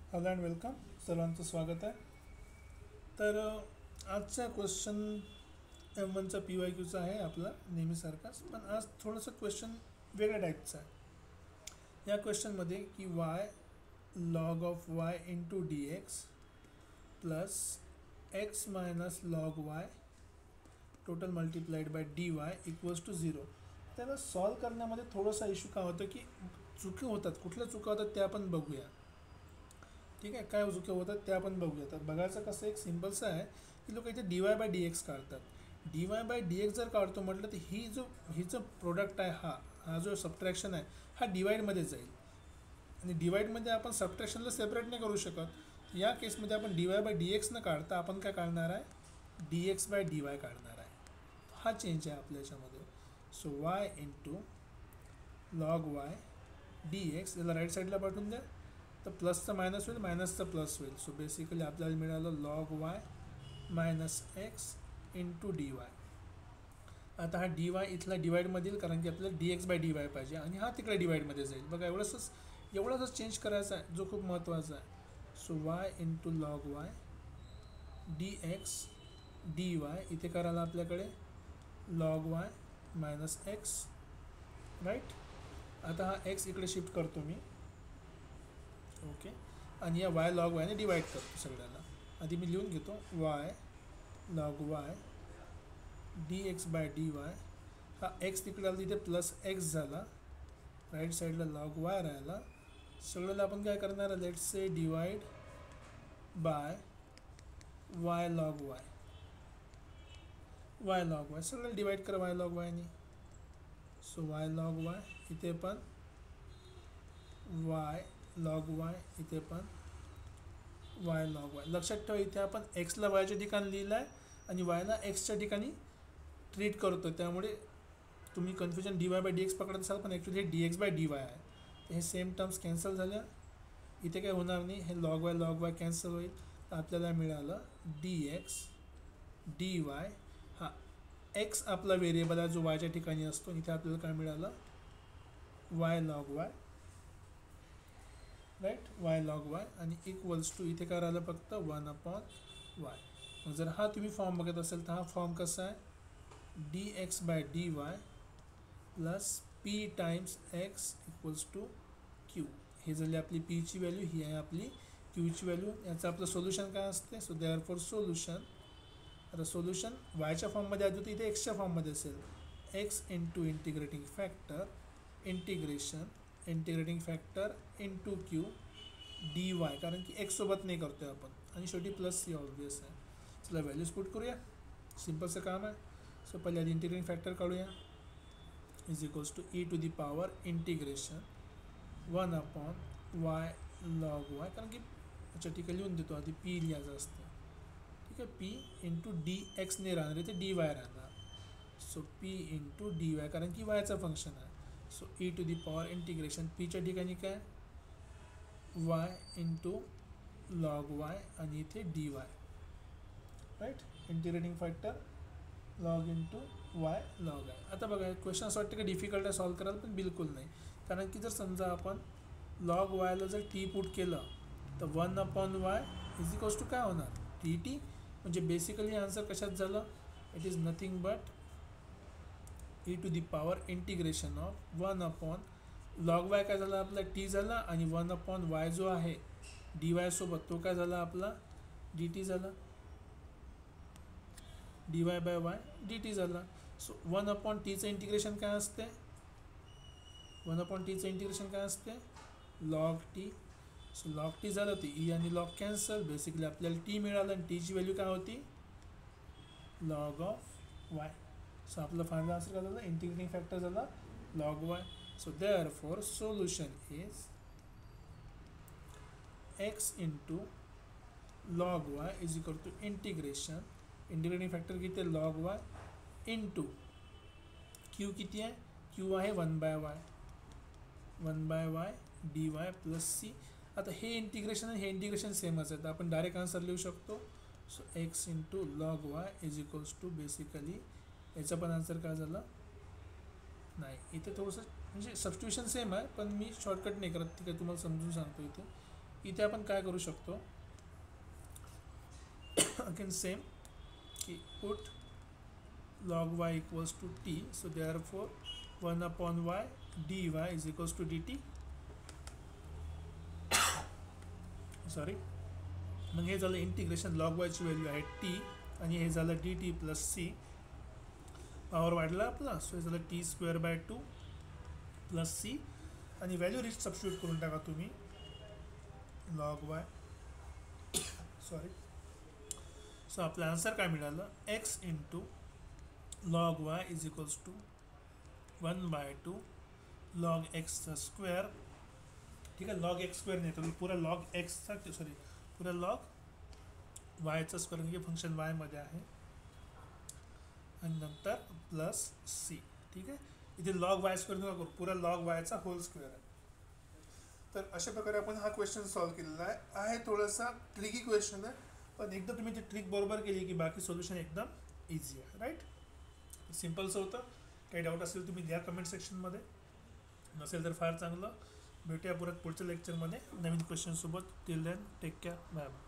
Hello and welcome. सर्वांचं स्वागत आहे. तर आजचा क्वेश्चन M1चा PYQचा आहे आपला नेहमीसारखाच, पण आज थोडंसं क्वेश्चन वेगळ्या टाईपचं आहे. या क्वेश्चनमध्ये की y log of y into d x plus x minus log y total multiplied by d y equals to 0. त्याला सॉल्व करण्यामध्ये थोडासा इश्यू काय होतं की चुकी होतात. कुठल्या चुका होतात त्या आपण बघूया. ठीक आहे, काय चुकी होतात ते आपण बघूया. तर बघायचं कसं एक सिम्पलचं आहे की लोक इथे D Y by D X काढतात. D Y by D X जर काढतो म्हटलं तर ही जो प्रोडक्ट आहे हा जो सबट्रॅक्शन आहे हा डिवाईडमध्ये जाईल. आणि डिवाईडमध्ये आपण सबट्रॅक्शनला सेपरेट नाही करू शकत. या केसमध्ये आपण d Y by D x न काढता आपण काय काढणार आहे, d x by d y काढणार आहे. हा चेंज आहे आपल्या याच्यामध्ये. So y into log y d x याला राईट साईडला पाठवून द्या. तर प्लसचं मायनस होईल, मायनसचं प्लस होईल. सो बेसिकली आपल्याला मिळालं log y minus x into d y. आता हा डी वाय इथला डिवाईडमध्ये येईल कारण की आपल्याला d x by d y पाहिजे आणि हा तिकडे डिवाईडमध्ये जाईल. बघा एवढंच चेंज करायचा आहे जो खूप महत्त्वाचा आहे. So y into log y d x d y इथे करायला आपल्याकडे log y minus x right. आता हा एक्स इकडे शिफ्ट करतो मी. ओके, आणि या वाय लॉग वायने डिवाईड करतो सगळ्याला. आधी मी लिहून घेतो y log y d x by d y. हा एक्स तिकडे आला तिथे प्लस एक्स झाला, राईट साईडला लॉग वाय राहिला. सगळ्याला आपण काय करणार आहे, let's say divide by y log y. Y log y सगळ्याला डिवाईड करा वाय लॉग वायने. सो वाय लॉग वाय इथे पण वाय लॉग वाय इथे पण वाय लॉग वाय. लक्षात ठेवा इथे आपण एक्सला वायच्या ठिकाणी लिहिलं आहे आणि वायला एक्सच्या ठिकाणी ट्रीट करतो. त्यामुळे तुम्ही confusion d Y by D x पकडत असाल, पण ॲक्च्युली हे d x by d y आहे. तर हे सेम टर्म्स कॅन्सल झाल्या. इथे काय होणार नाही, हे लॉग वाय कॅन्सल होईल. तर आपल्याला मिळालं डी एक्स डी वाय. हा एक्स आपला व्हेरिएबल आहे जो वायच्या ठिकाणी असतो. इथे आपल्याला काय मिळालं, y log y right, y log y आणि इक्वल्स टू इथे काय राहिलं फक्त 1/वाय. मग जर हा तुम्ही फॉर्म बघत असेल तर हा फॉर्म कसा आहे, d x by d y plus P times x equals to Q. हे झाली आपली पीची व्हॅल्यू, ही आहे आपली क्यूची व्हॅल्यू. याचं आपलं सोल्युशन काय असते, सो देअर फॉर सोल्युशन. आता सोल्युशन वायच्या फॉर्ममध्ये आधी होतं, इथे एक्सच्या फॉर्ममध्ये असेल. X into integrating factor integrating factor into Q D y, कारण की एक्ससोबत नाही करतो आहे आपण, आणि शेवटी प्लस सी ऑब्वियस आहे. चला व्हॅल्यूज पुट करूया, सिम्पलचं काम आहे. सो पहिले आधी इंटिग्रेटिंग फॅक्टर काढूया. Is equals to E to the power integration 1/वाय लॉग वाय, कारण की याच्या ठिकाणी लिहून देतो आधी पी लिहायचं असतं. ठीक आहे, पी इंटू डी एक्स नाही राहणार, इथे डी वाय राहणार. So P into d y कारण की वायचं फंक्शन आहे. So e to the power integration पीच्या ठिकाणी काय वाय इंटू लॉग वाय आणि इथे D y right. Integrating factor log into y log आहे. आता बघा क्वेश्चन असं वाटतं की डिफिकल्ट आहे सॉल्व करायला, पण बिलकुल नाही. कारण की जर समजा आपण लॉग वायला जर टी पुट केलं तर 1/वाय इज इक्वल्स टू काय होणार, टी. म्हणजे बेसिकली आन्सर कशात झालं, it is nothing but e to the power integration of 1/. Log y काय झाला आपला टी झाला, आणि 1/वाय जो आहे डी वाय सोबत तो काय झाला आपला डी टी झाला, d Y by y d t झाला. सो 1/टीचं इंटिग्रेशन काय असते, 1/टीचं इंटिग्रेशन काय असते log t. So log t झालं ते ई आणि लॉग कॅन्सल. बेसिकली आपल्याला टी मिळालं आणि टीची व्हॅल्यू काय होती लॉग ऑफ वाय. सो आपलं फायनल आन्सर काय झालं, इंटिग्रेटिंग फॅक्टर झाला log y. So therefore solution is x into log y is equal to integrating factor किती आहे लॉग वाय इंटू क्यू किती आहे, क्यू आहे 1/वाय डी वाय प्लस सी. आता हे इंटिग्रेशन आणि हे इंटिग्रेशन सेमच आहे, तर आपण डायरेक्ट आन्सर लिहू शकतो. So x into log y is equals to basically याचा पण आन्सर काय झालं नाही. इथे थोडंसं म्हणजे सबस्टिट्यूशन सेम आहे, पण मी शॉर्टकट नाही करत, ठीक आहे तुम्हाला समजून सांगतो. इथे इथे आपण काय करू शकतो, अगेन सेम की put log y equals to t, so therefore 1 upon y dy is equals to dt. Sorry, मग हे झालं इंटिग्रेशन, लॉग वायची व्हॅल्यू आहे टी आणि हे झालं d t plus C, power वाढला आपला, सो हे झालं t square by 2 plus C आणि व्हॅल्यू रिच सबस्टिट्यूट करून टाका तुम्ही, लॉग वाय सॉरी. सो आपलं आन्सर काय मिळालं, x into log y is equals to 1/2 log एक्सचा स्क्वेअर. ठीक आहे, लॉग एक्स स्क्वेअर नाही तर पुरा लॉग एक्सचा, सॉरी पुरा लॉग वायचा स्क्वेअर म्हणजे फंक्शन वायमध्ये आहे आणि नंतर प्लस सी. ठीक आहे, इथे लॉग वाय स्क्वेअर नका करू, पुरा लॉग वायचा होल स्क्वेअर आहे. तर अशा प्रकारे आपण हा क्वेश्चन सॉल्व्ह केलेला आहे. थोडासा ट्रिकी क्वेश्चन आहे, पण एकदा तुम्ही ती ट्रिक बरोबर केली की बाकी सोल्युशन एकदम इझी आहे. राईट, सिम्पलचं होतं. काही डाऊट असेल तुम्ही द्या कमेंट सेक्शनमध्ये, नसेल तर फार चांगलं. भेटूया परत पुढच्या लेक्चरमध्ये नवीन क्वेश्चनसोबत. Till then take care, bye bye.